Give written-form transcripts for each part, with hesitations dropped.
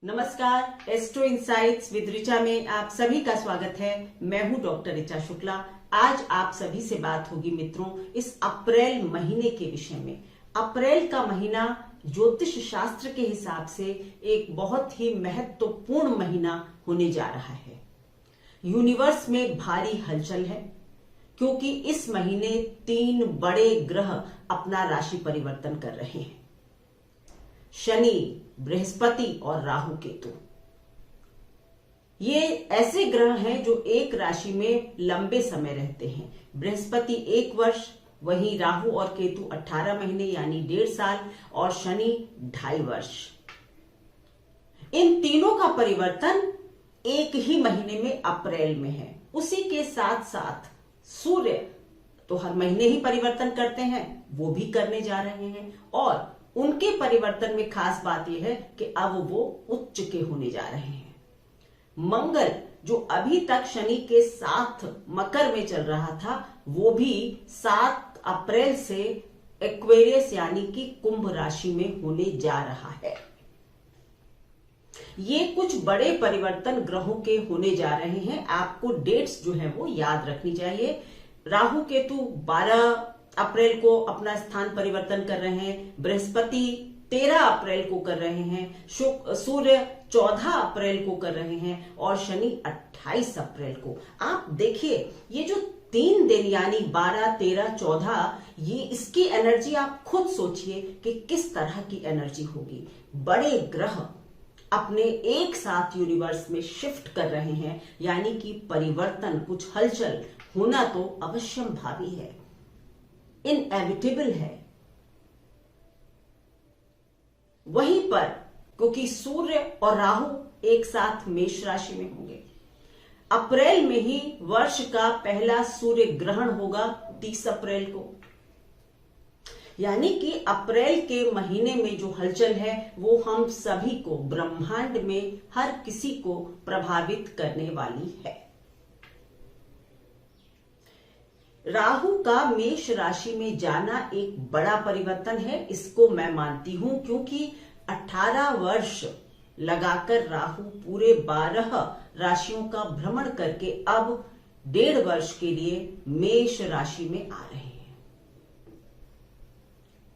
नमस्कार, astro insights with Richa में आप सभी का स्वागत है। मैं हूं डॉक्टर ऋचा शुक्ला। आज आप सभी से बात होगी मित्रों इस अप्रैल महीने के विषय में। अप्रैल का महीना ज्योतिष शास्त्र के हिसाब से एक बहुत ही महत्वपूर्ण महीना होने जा रहा है। यूनिवर्स में भारी हलचल है क्योंकि इस महीने 3 बड़े ग्रह अपना राशि परिवर्तन कर रहे हैं। शनि, बृहस्पति और राहु केतु। ये ऐसे ग्रह हैं जो एक राशि में लंबे समय रहते हैं। बृहस्पति 1 वर्ष, वहीं राहु और केतु 18 महीने यानी 1.5 साल और शनि 2.5 वर्ष। इन तीनों का परिवर्तन एक ही महीने में अप्रैल में है। उसी के साथ साथ सूर्य तो हर महीने ही परिवर्तन करते हैं, वो भी करने जा रहे हैं और उनके परिवर्तन में खास बात यह है कि अब वो उच्च के होने जा रहे हैं। मंगल जो अभी तक शनि के साथ मकर में चल रहा था, वो भी 7 अप्रैल से एक्वेरियस यानी कि कुंभ राशि में होने जा रहा है। ये कुछ बड़े परिवर्तन ग्रहों के होने जा रहे हैं। आपको डेट्स जो है वो याद रखनी चाहिए। राहु केतु 12 अप्रैल को अपना स्थान परिवर्तन कर रहे हैं, बृहस्पति 13 अप्रैल को कर रहे हैं, सूर्य 14 अप्रैल को कर रहे हैं और शनि 28 अप्रैल को। आप देखिए ये जो 3 दिन यानी 12, 13, 14, ये इसकी एनर्जी आप खुद सोचिए कि किस तरह की एनर्जी होगी। बड़े ग्रह अपने एक साथ यूनिवर्स में शिफ्ट कर रहे हैं यानी कि परिवर्तन, कुछ हलचल होना तो अवश्यम भावी है, इनएविटेबल है। वहीं पर क्योंकि सूर्य और राहु एक साथ मेष राशि में होंगे, अप्रैल में ही वर्ष का पहला सूर्य ग्रहण होगा 30 अप्रैल को। यानी कि अप्रैल के महीने में जो हलचल है वो हम सभी को, ब्रह्मांड में हर किसी को प्रभावित करने वाली है। राहु का मेष राशि में जाना एक बड़ा परिवर्तन है, इसको मैं मानती हूं, क्योंकि 18 वर्ष लगाकर राहु पूरे 12 राशियों का भ्रमण करके अब 1.5 वर्ष के लिए मेष राशि में आ रहे हैं।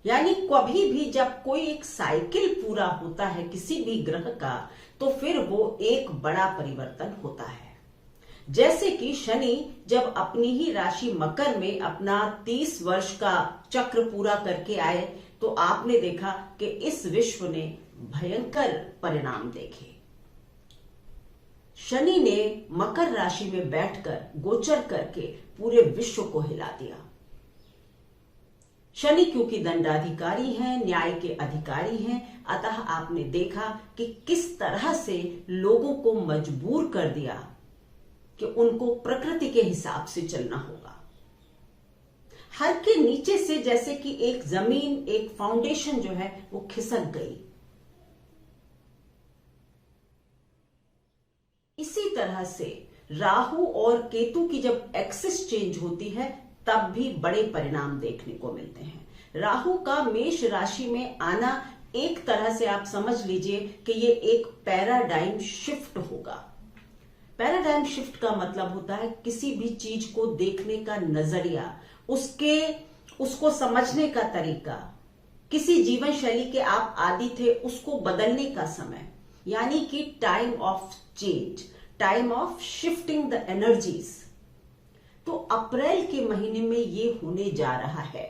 यानी कभी भी जब कोई एक साइकिल पूरा होता है किसी भी ग्रह का, तो फिर वो एक बड़ा परिवर्तन होता है। जैसे कि शनि जब अपनी ही राशि मकर में अपना 30 वर्ष का चक्र पूरा करके आए, तो आपने देखा कि इस विश्व ने भयंकर परिणाम देखे। शनि ने मकर राशि में बैठकर गोचर करके पूरे विश्व को हिला दिया। शनि क्योंकि दंडाधिकारी हैं, न्याय के अधिकारी हैं, अतः आपने देखा कि किस तरह से लोगों को मजबूर कर दिया कि उनको प्रकृति के हिसाब से चलना होगा। हर के नीचे से जैसे कि एक जमीन, एक फाउंडेशन जो है वो खिसक गई। इसी तरह से राहु और केतु की जब एक्सिस चेंज होती है तब भी बड़े परिणाम देखने को मिलते हैं। राहु का मेष राशि में आना एक तरह से आप समझ लीजिए कि ये एक पैराडाइम शिफ्ट होगा। पैराडाइम शिफ्ट का मतलब होता है किसी भी चीज को देखने का नजरिया, उसको समझने का तरीका, किसी जीवन शैली के आप आदी थे उसको बदलने का समय, यानी कि time of change, time of shifting the energies. तो अप्रैल के महीने में ये होने जा रहा है।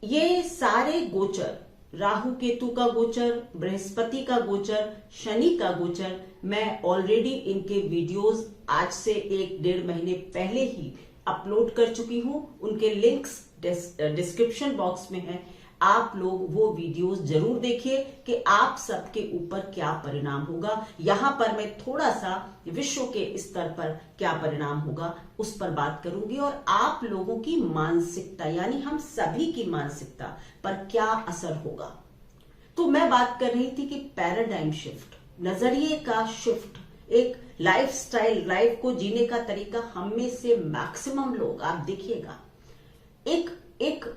ये सारे गोचर, राहु केतु का गोचर, बृहस्पति का गोचर, शनि का गोचर, मैं ऑलरेडी इनके वीडियोस आज से 1-1.5 महीने पहले ही अपलोड कर चुकी हूं। उनके लिंक्स डिस्क्रिप्शन बॉक्स में है। आप लोग वो वीडियोस जरूर देखिए कि आप सबके ऊपर क्या परिणाम होगा। यहां पर मैं थोड़ा सा विश्व के स्तर पर क्या परिणाम होगा उस पर बात करूंगी और आप लोगों की मानसिकता यानी हम सभी की मानसिकता पर क्या असर होगा। तो मैं बात कर रही थी कि पैराडाइम शिफ्ट, नजरिए का शिफ्ट, एक लाइफस्टाइल, लाइफ को जीने का तरीका हम में से मैक्सिमम लोग, आप देखिएगा, एक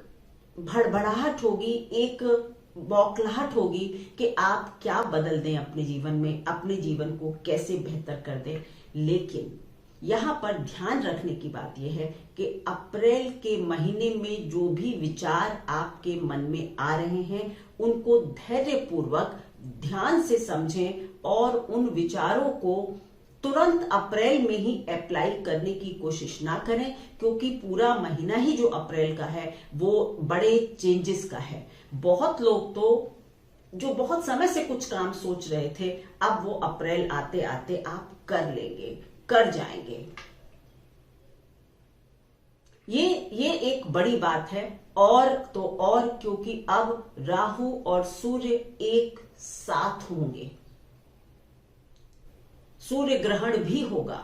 भड़बड़ाहट होगी, एक बौखलाहट होगी कि आप क्या बदल दें अपने जीवन में, अपने जीवन को कैसे बेहतर कर दें। लेकिन यहाँ पर ध्यान रखने की बात यह है कि अप्रैल के महीने में जो भी विचार आपके मन में आ रहे हैं उनको धैर्यपूर्वक ध्यान से समझें और उन विचारों को तुरंत अप्रैल में ही अप्लाई करने की कोशिश ना करें, क्योंकि पूरा महीना ही जो अप्रैल का है वो बड़े चेंजेस का है। बहुत लोग तो जो बहुत समय से कुछ काम सोच रहे थे, अब वो अप्रैल आते आते आप कर लेंगे, कर जाएंगे। ये एक बड़ी बात है। और तो और क्योंकि अब राहु और सूर्य एक साथ होंगे, सूर्य ग्रहण भी होगा,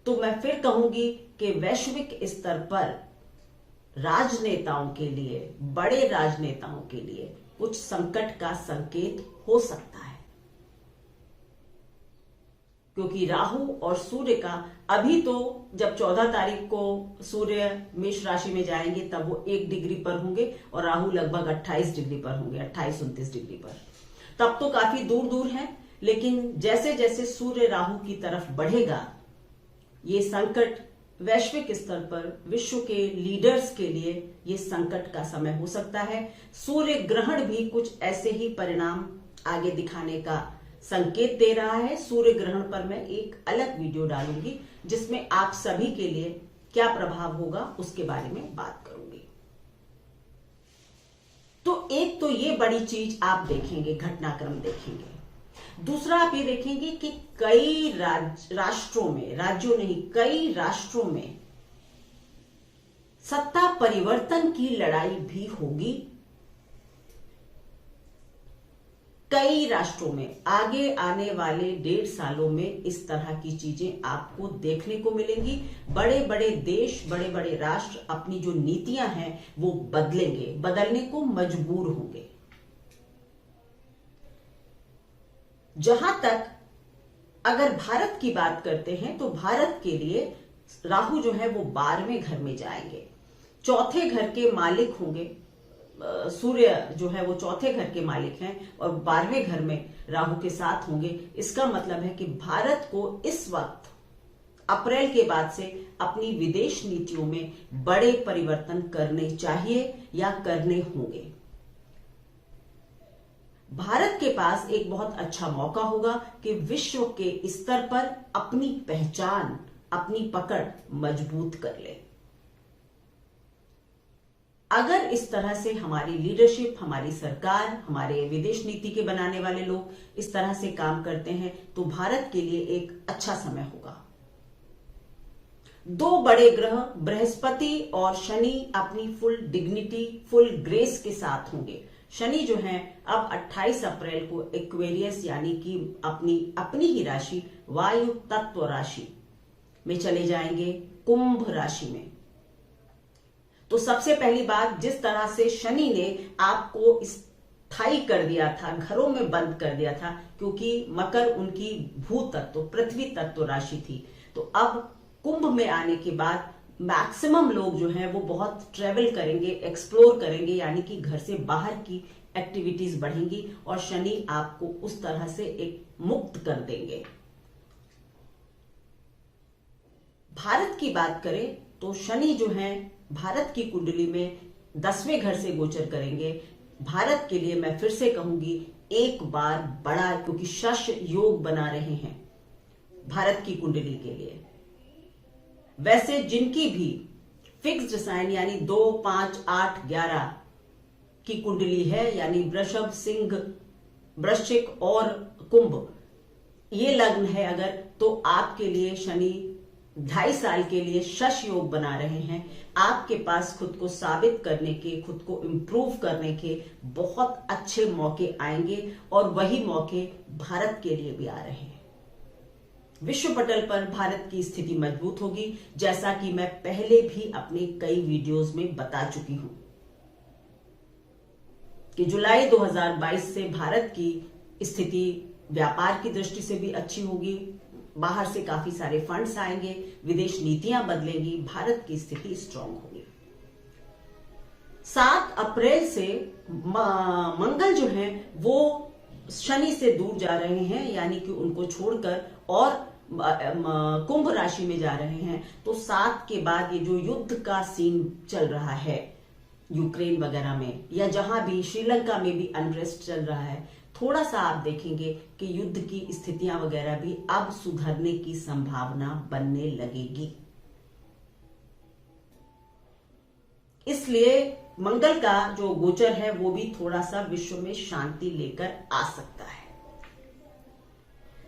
तो मैं फिर कहूंगी कि वैश्विक स्तर पर राजनेताओं के लिए, बड़े राजनेताओं के लिए कुछ संकट का संकेत हो सकता है। क्योंकि राहु और सूर्य का अभी तो जब 14 तारीख को सूर्य मेष राशि में जाएंगे तब वो 1 डिग्री पर होंगे और राहु लगभग 28 डिग्री पर होंगे, 28-29 डिग्री पर। तब तो काफी दूर दूर है, लेकिन जैसे जैसे सूर्य राहु की तरफ बढ़ेगा, ये संकट वैश्विक स्तर पर विश्व के लीडर्स के लिए ये संकट का समय हो सकता है। सूर्य ग्रहण भी कुछ ऐसे ही परिणाम आगे दिखाने का संकेत दे रहा है। सूर्य ग्रहण पर मैं एक अलग वीडियो डालूंगी जिसमें आप सभी के लिए क्या प्रभाव होगा उसके बारे में बात करूंगी। तो एक तो ये बड़ी चीज आप देखेंगे, घटनाक्रम देखेंगे। दूसरा आप ये देखेंगे कि कई राष्ट्रों में, राज्यों नहीं, कई राष्ट्रों में सत्ता परिवर्तन की लड़ाई भी होगी। कई राष्ट्रों में आगे आने वाले 1.5 सालों में इस तरह की चीजें आपको देखने को मिलेंगी। बड़े बड़े देश, बड़े बड़े राष्ट्र अपनी जो नीतियां हैं वो बदलेंगे, बदलने को मजबूर होंगे। जहां तक अगर भारत की बात करते हैं तो भारत के लिए राहु जो है वो 12वें घर में जाएंगे, चौथे घर के मालिक होंगे। सूर्य जो है वो चौथे घर के मालिक हैं और 12वें घर में राहु के साथ होंगे। इसका मतलब है कि भारत को इस वक्त अप्रैल के बाद से अपनी विदेश नीतियों में बड़े परिवर्तन करने चाहिए या करने होंगे। भारत के पास एक बहुत अच्छा मौका होगा कि विश्व के स्तर पर अपनी पहचान, अपनी पकड़ मजबूत कर ले। अगर इस तरह से हमारी लीडरशिप, हमारी सरकार, हमारे विदेश नीति के बनाने वाले लोग इस तरह से काम करते हैं तो भारत के लिए एक अच्छा समय होगा। 2 बड़े ग्रह बृहस्पति और शनि अपनी फुल डिग्निटी, फुल ग्रेस के साथ होंगे। शनि जो है अब 28 अप्रैल को एक्वेरियस यानी कि अपनी ही राशि वायु तत्व राशि में चले जाएंगे, कुंभ राशि में। तो सबसे पहली बात, जिस तरह से शनि ने आपको स्थायी कर दिया था, घरों में बंद कर दिया था, क्योंकि मकर उनकी भू तत्व, पृथ्वी तत्व राशि थी, तो अब कुंभ में आने के बाद मैक्सिमम लोग जो हैं वो बहुत ट्रेवल करेंगे, एक्सप्लोर करेंगे, यानी कि घर से बाहर की एक्टिविटीज बढ़ेंगी और शनि आपको उस तरह से एक मुक्त कर देंगे। भारत की बात करें तो शनि जो है भारत की कुंडली में 10वें घर से गोचर करेंगे। भारत के लिए मैं फिर से कहूंगी एक बार बड़ा, क्योंकि शश योग बना रहे हैं भारत की कुंडली के लिए। वैसे जिनकी भी फिक्स्ड साइन यानी 2, 5, 8, 11 की कुंडली है, यानी वृषभ, सिंह, वृश्चिक और कुंभ, ये लग्न है अगर, तो आपके लिए शनि 2.5 साल के लिए शश योग बना रहे हैं। आपके पास खुद को साबित करने के, खुद को इंप्रूव करने के बहुत अच्छे मौके आएंगे और वही मौके भारत के लिए भी आ रहे हैं। विश्व पटल पर भारत की स्थिति मजबूत होगी, जैसा कि मैं पहले भी अपने कई वीडियोस में बता चुकी हूं कि जुलाई 2022 से भारत की स्थिति व्यापार की दृष्टि से भी अच्छी होगी। बाहर से काफी सारे फंड्स आएंगे, विदेश नीतियां बदलेंगी, भारत की स्थिति स्ट्रांग होगी। 7 अप्रैल से मंगल जो है वो शनि से दूर जा रहे हैं, यानी कि उनको छोड़कर और कुंभ राशि में जा रहे हैं। तो 7 के बाद ये जो युद्ध का सीन चल रहा है यूक्रेन वगैरह में, या जहां भी श्रीलंका में भी अनरेस्ट चल रहा है, थोड़ा सा आप देखेंगे कि युद्ध की स्थितियां वगैरह भी अब सुधरने की संभावना बनने लगेगी। इसलिए मंगल का जो गोचर है वो भी थोड़ा सा विश्व में शांति लेकर आ सकता है।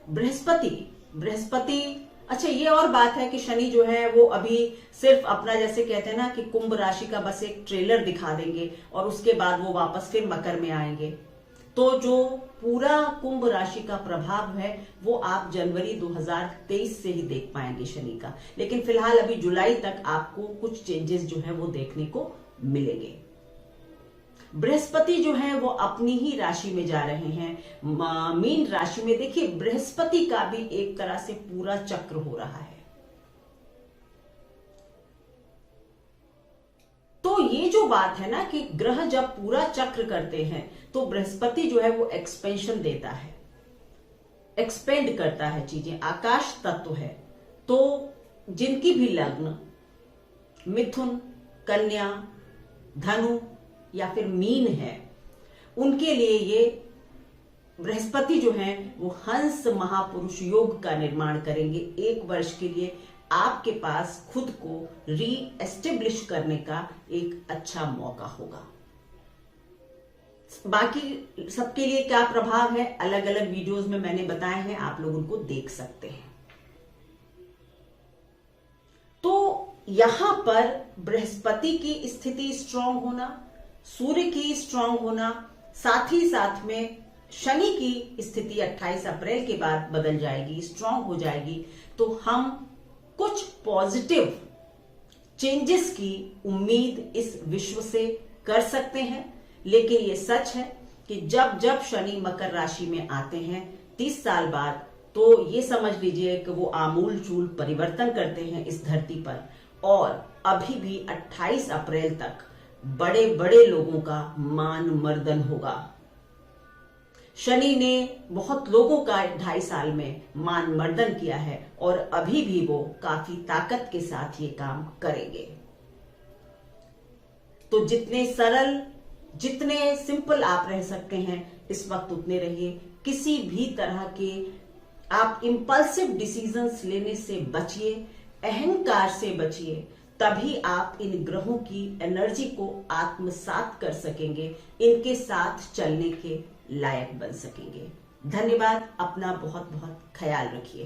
बृहस्पति अच्छा, ये और बात है कि शनि जो है वो अभी सिर्फ अपना, जैसे कहते हैं ना कि कुंभ राशि का बस एक ट्रेलर दिखा देंगे और उसके बाद वो वापस फिर मकर में आएंगे। तो जो पूरा कुंभ राशि का प्रभाव है वो आप जनवरी 2023 से ही देख पाएंगे शनि का। लेकिन फिलहाल अभी जुलाई तक आपको कुछ चेंजेस जो है वो देखने को मिलेंगे। बृहस्पति जो है वो अपनी ही राशि में जा रहे हैं, मीन राशि में। देखिए, बृहस्पति का भी एक तरह से पूरा चक्र हो रहा है। तो ये जो बात है ना कि ग्रह जब पूरा चक्र करते हैं तो बृहस्पति जो है वो एक्सपेंशन देता है, एक्सपेंड करता है चीजें, आकाश तत्व है। तो जिनकी भी लग्न मिथुन, कन्या, धनु या फिर मीन है, उनके लिए ये बृहस्पति जो है वो हंस महापुरुष योग का निर्माण करेंगे। 1 वर्ष के लिए आपके पास खुद को री एस्टेब्लिश करने का एक अच्छा मौका होगा। बाकी सबके लिए क्या प्रभाव है, अलग अलग वीडियोस में मैंने बताए हैं, आप लोग उनको देख सकते हैं। तो यहां पर बृहस्पति की स्थिति स्ट्रांग होना, सूर्य की स्ट्रांग होना, साथ ही साथ में शनि की स्थिति 28 अप्रैल के बाद बदल जाएगी, स्ट्रांग हो जाएगी। तो हम कुछ पॉजिटिव चेंजेस की उम्मीद इस विश्व से कर सकते हैं। लेकिन ये सच है कि जब जब शनि मकर राशि में आते हैं 30 साल बाद, तो ये समझ लीजिए कि वो आमूल चूल परिवर्तन करते हैं इस धरती पर। और अभी भी 28 अप्रैल तक बड़े बड़े लोगों का मान मर्दन होगा। शनि ने बहुत लोगों का 2.5 साल में मान मर्दन किया है और अभी भी वो काफी ताकत के साथ ये काम करेंगे। तो जितने सरल, जितने सिंपल आप रह सकते हैं इस वक्त उतने रहिए। किसी भी तरह के आप इंपल्सिव डिसीजंस लेने से बचिए, अहंकार से बचिए, तभी आप इन ग्रहों की एनर्जी को आत्मसात कर सकेंगे, इनके साथ चलने के लायक बन सकेंगे। धन्यवाद। अपना बहुत बहुत ख्याल रखिए।